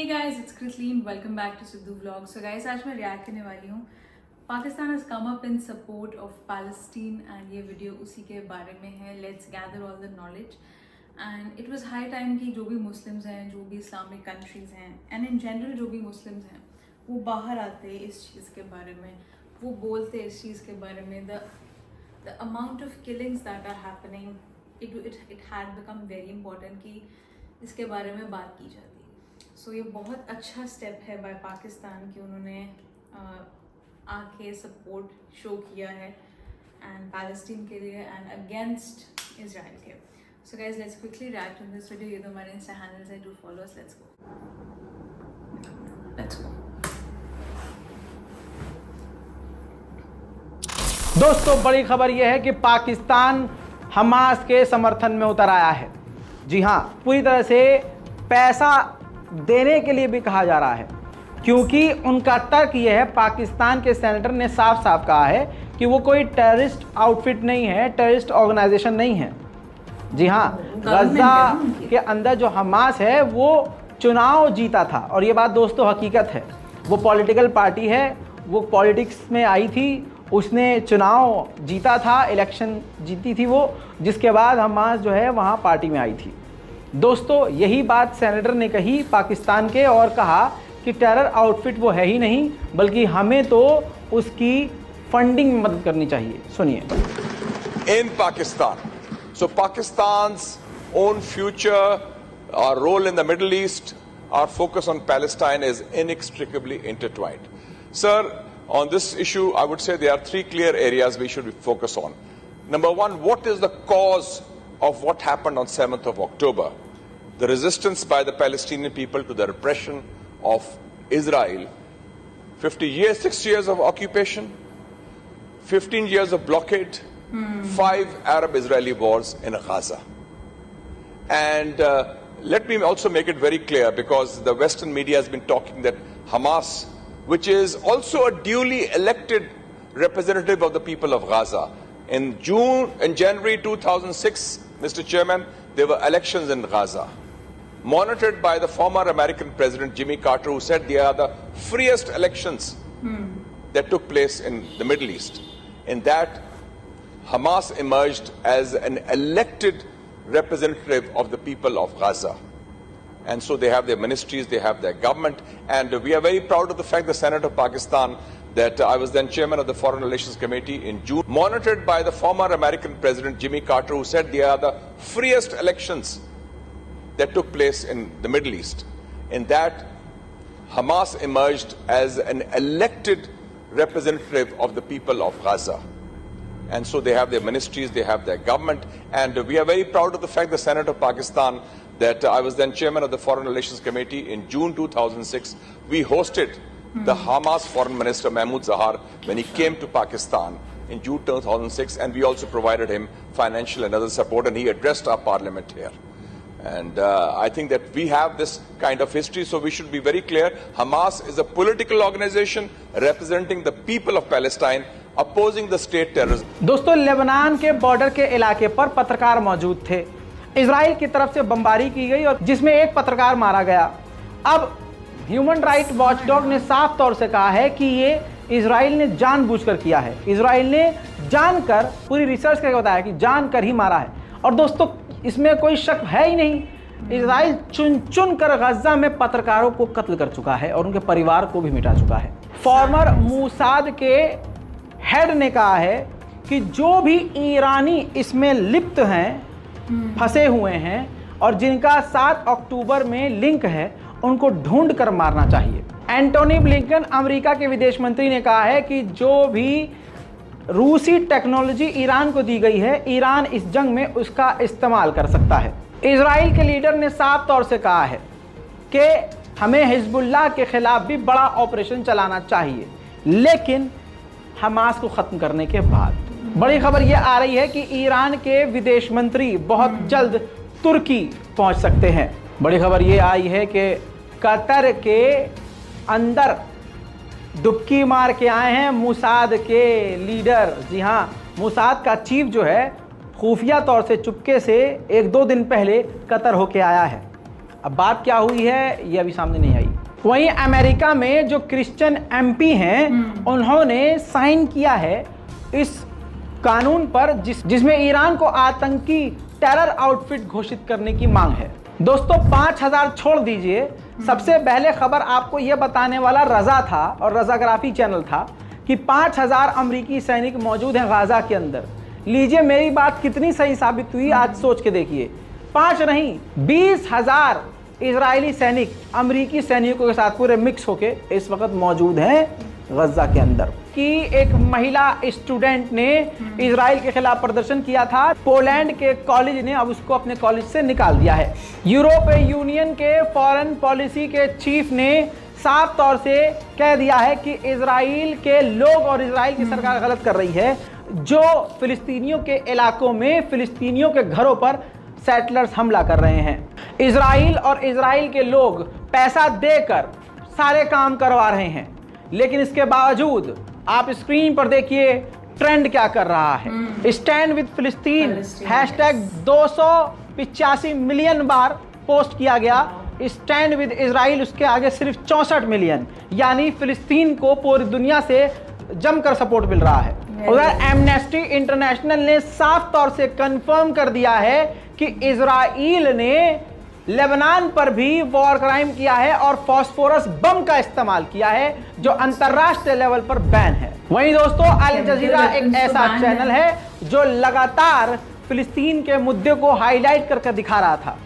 guys, it's Chrisleen. Welcome back to Sidhu Vlog. So guys, आज मैं react करने वाली हूँ. Pakistan has come up in support of Palestine and ये video उसी के बारे में है. Let's gather all the knowledge. And it was high time कि जो भी मुस्लिम्स हैं, जो भी इस्लामिक कंट्रीज हैं, and in general जो भी मुस्लिम्स हैं, वो बाहर आते इस चीज़ के बारे में, वो बोलते इस चीज़ के बारे में. The amount of killings that are happening, it had become very important कि इसके बारे में बात की जाती. सो ये बहुत अच्छा स्टेप है बाय पाकिस्तान कि उन्होंने आके सपोर्ट शो किया है एंड पैलेस्टीन के लिए एंड अगेंस्ट इजराइल के. So guys, let's quickly react on this video. ये तो हमारे इंस्टा हैंडल्स है, do follow us. Let's go. दोस्तों, बड़ी खबर यह है कि पाकिस्तान हमास के समर्थन में उतर आया है. जी हाँ, पूरी तरह से पैसा देने के लिए भी कहा जा रहा है, क्योंकि उनका तर्क यह है, पाकिस्तान के सेनेटर ने साफ साफ कहा है कि वो कोई टेररिस्ट आउटफिट नहीं है, टेररिस्ट ऑर्गेनाइजेशन नहीं है. जी हाँ, गजा के अंदर जो हमास है वो चुनाव जीता था, और ये बात दोस्तों हकीकत है. वो पॉलिटिकल पार्टी है, वो पॉलिटिक्स में आई थी, उसने चुनाव जीता था, इलेक्शन जीती थी वो, जिसके बाद हमास जो है वहाँ पार्टी में आई थी. दोस्तों, यही बात सेनेटर ने कही पाकिस्तान के, और कहा कि टेरर आउटफिट वो है ही नहीं, बल्कि हमें तो उसकी फंडिंग में मदद करनी चाहिए. सुनिए. इन पाकिस्तान, सो पाकिस्तान's own future, our role in the Middle East, our focus on Palestine is inextricably intertwined. Sir, on this issue, I would say there are three clear areas we should focus on. Number one, what is the cause of what happened on 7th of October? The resistance by the Palestinian people to the repression of Israel. 50 years, 60 years of occupation, 15 years of blockade, 5 Arab-Israeli wars in Gaza. And let me also make it very clear, because the Western media has been talking that Hamas, which is also a duly elected representative of the people of Gaza. In January 2006, Mr. Chairman, there were elections in Gaza, monitored by the former American President Jimmy Carter, who said they are the freest elections that took place in the Middle East. In that, Hamas emerged as an elected representative of the people of Gaza. And so they have their ministries, they have their government, and we are very proud of the fact the Senate of Pakistan, that I was then chairman of the Foreign Relations Committee in June, monitored by the former American President Jimmy Carter, who said they are the freest elections that took place in the Middle East. In that, Hamas emerged as an elected representative of the people of Gaza. And so they have their ministries, they have their government, and we are very proud of the fact the Senate of Pakistan, that I was then chairman of the Foreign Relations Committee in June 2006, we hosted the Hamas Foreign Minister Mahmoud Zahar when he came to Pakistan in June 2006, and we also provided him financial and other support, and he addressed our parliament here. And I think that we have this kind of history, so we should be very clear. Hamas is a political organization representing the people of Palestine, opposing the state terrorism. दोस्तों, Lebanon के border के इलाके पर पत्रकार मौजूद थे. Israel की तरफ से बमबारी की गई और जिसमें एक पत्रकार मारा गया. अब ह्यूमन राइट वॉचडॉग ने साफ तौर से कहा है कि ये इजराइल ने जानबूझकर किया है. इजराइल ने जानकर, पूरी रिसर्च करके बताया कि जानकर ही मारा है. और दोस्तों, इसमें कोई शक है ही नहीं. इजराइल चुन चुन कर गजा में पत्रकारों को कत्ल कर चुका है और उनके परिवार को भी मिटा चुका है. फॉर्मर मूसाद के हेड ने कहा है कि जो भी ईरानी इसमें लिप्त हैं, फंसे हुए हैं, और जिनका 7 अक्टूबर में लिंक है, उनको ढूंढ कर मारना चाहिए. एंटोनी ब्लिंकन, अमेरिका के विदेश मंत्री, ने कहा है कि जो भी रूसी टेक्नोलॉजी ईरान को दी गई है, ईरान इस जंग में उसका इस्तेमाल कर सकता है. इजराइल के लीडर ने साफ तौर से कहा है कि हमें हिजबुल्लाह के खिलाफ भी बड़ा ऑपरेशन चलाना चाहिए, लेकिन हमास को ख़त्म करने के बाद. बड़ी खबर यह आ रही है कि ईरान के विदेश मंत्री बहुत जल्द तुर्की पहुंच सकते हैं. बड़ी खबर यह आई है कि कतर के अंदर डुबकी मार के आए हैं मोसाद के लीडर. जी हाँ, मोसाद का चीफ जो है खुफिया तौर से चुपके से 1-2 दिन पहले कतर होके आया है. अब बात क्या हुई है ये अभी सामने नहीं आई। वहीं अमेरिका में जो क्रिश्चियन एमपी हैं उन्होंने साइन किया है इस कानून पर जिसमें ईरान को आतंकी टेरर आउटफिट घोषित करने की मांग है। दोस्तों 5000 छोड़ दीजिए, सबसे पहले खबर आपको यह बताने वाला रजा था और रजाग्राफी चैनल था कि 5000 अमेरिकी सैनिक मौजूद हैं गाजा के अंदर। लीजिए मेरी बात कितनी सही साबित हुई आज सोच के देखिए। 5 नहीं 20,000 इजरायली सैनिक अमेरिकी सैनिकों के साथ पूरे मिक्स होके इस वक्त मौजूद हैं गजा के अंदर। कि एक महिला स्टूडेंट ने इजराइल के खिलाफ प्रदर्शन किया था, पोलैंड के कॉलेज ने अब उसको अपने कॉलेज से निकाल दिया है। यूरोपीय यूनियन के फॉरेन पॉलिसी के चीफ ने साफ तौर से कह दिया है कि इजराइल के लोग और इजराइल की सरकार गलत कर रही है जो फिलिस्तीनियों के इलाकों में फिलिस्तीनियों के घरों पर सेटलर्स हमला कर रहे हैं। इजराइल और इजराइल के लोग पैसा देकर सारे काम करवा रहे हैं, लेकिन इसके बावजूद आप स्क्रीन पर देखिए ट्रेंड क्या कर रहा है। स्टैंड विद फिलिस्तीन हैशटैग 285 मिलियन बार पोस्ट किया गया। स्टैंड विद इजराइल उसके आगे सिर्फ 64 मिलियन, यानी फिलिस्तीन को पूरी दुनिया से जमकर सपोर्ट मिल रहा है। उधर एमनेस्टी इंटरनेशनल ने साफ तौर से कंफर्म कर दिया है कि इजराइल ने लेबनान पर भी वॉर क्राइम किया है और फास्फोरस बम का इस्तेमाल किया है जो अंतरराष्ट्रीय लेवल पर बैन है। वहीं दोस्तों अल जजीरा एक ऐसा चैनल है जो लगातार फिलिस्तीन के मुद्दे को हाईलाइट करके दिखा रहा था।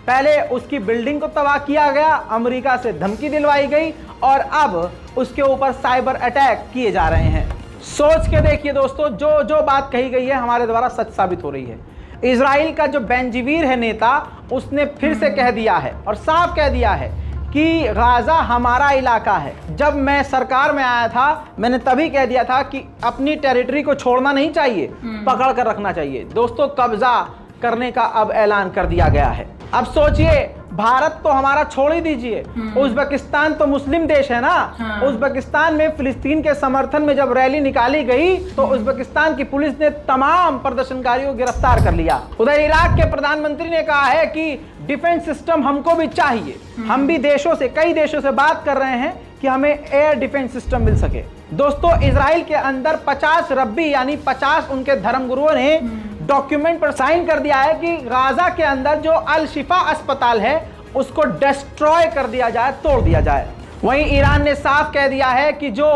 पहले उसकी बिल्डिंग को तबाह किया गया, अमेरिका से धमकी दिलवाई गई और अब उसके ऊपर साइबर अटैक किए जा रहे हैं। सोच के देखिए दोस्तों, जो जो बात कही गई है हमारे द्वारा सच साबित हो रही है। इजराइल का जो बेंजीवीर है नेता, उसने फिर से कह दिया है और साफ कह दिया है कि गाजा हमारा इलाका है। जब मैं सरकार में आया था मैंने तभी कह दिया था कि अपनी टेरिटरी को छोड़ना नहीं चाहिए, पकड़ कर रखना चाहिए। दोस्तों कब्जा करने का अब ऐलान कर दिया गया है। अब सोचिए, भारत तो हमारा छोड़ ही दीजिए, उज्बेकिस्तान तो मुस्लिम देश है ना। उज्बेकिस्तान में फिलिस्तीन के समर्थन में जब रैली निकाली गई तो उज्बेकिस्तान की पुलिस ने तमाम प्रदर्शनकारियों को गिरफ्तार कर लिया। उधर इराक के प्रधानमंत्री ने कहा है कि डिफेंस सिस्टम हमको भी चाहिए। हम भी कई देशों से बात कर रहे हैं कि हमें एयर डिफेंस सिस्टम मिल सके। दोस्तों इजराइल के अंदर 50 रब्बी यानी 50 उनके धर्मगुरुओं ने डॉक्यूमेंट पर साइन कर दिया है कि गाजा के अंदर जो अल शिफा अस्पताल है उसको डिस्ट्रॉय कर दिया जाए, तोड़ दिया जाए। वहीं ईरान ने साफ कह दिया है कि जो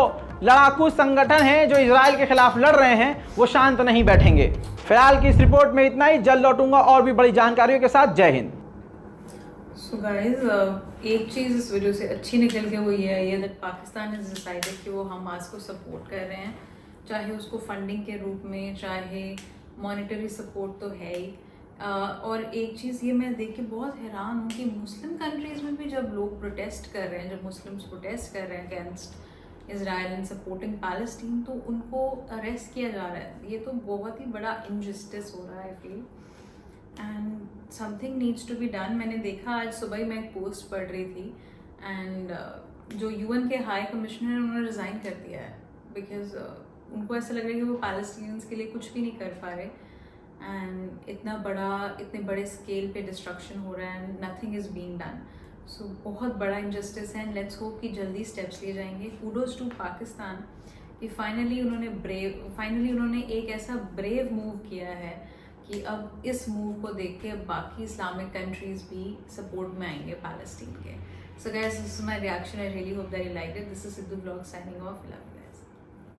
लड़ाकू संगठन हैं जो इजराइल के खिलाफ लड़ रहे हैं वो शांत नहीं बैठेंगे। फिलहाल की इस रिपोर्ट में इतना ही, जल्द लौटूंगा और भी बड़ी जानकारियों के साथ। जय हिंद। सो गाइज, एक चीज़ इस वीडियो से अच्छी निकल के हुई है ये दैट पाकिस्तान इज डिसाइडेड कि वो हमास को सपोर्ट कर रहे हैं, चाहे उसको फंडिंग के रूप में, चाहे मॉनेटरी सपोर्ट तो है ही। और एक चीज़ ये मैं देख के बहुत हैरान हूँ कि मुस्लिम कंट्रीज़ में भी जब लोग प्रोटेस्ट कर रहे हैं, जब मुस्लिम्स प्रोटेस्ट कर रहे हैं against Israel and supporting Palestine, तो उनको अरेस्ट किया जा रहा है। ये तो बहुत ही बड़ा इनजस्टिस हो रहा है I feel, and something needs to be done. मैंने देखा आज सुबह ही मैं एक पोस्ट पढ़ रही थी एंड जो यूएन के हाई कमिश्नर उन्होंने रिज़ाइन कर दिया है बिकॉज उनको ऐसा लग रहा है कि वो पैलेस्टीनियंस के लिए कुछ भी नहीं कर पा रहे एंड इतने बड़े स्केल पे डिस्ट्रक्शन हो रहा है and nothing is being done. So बहुत बड़ा इनजस्टिस है एंड लेट्स होप कि जल्दी स्टेप्स लिए जाएंगे। कूडोज टू पाकिस्तान कि फाइनली उन्होंने एक ऐसा ब्रेव मूव किया है कि अब इस मूव को देख के बाकी इस्लामिक कंट्रीज भी सपोर्ट में आएंगे पैलेस्टीन के। So guys, this is my reaction. I really hope that you like it. This is Sidhu vlog signing off.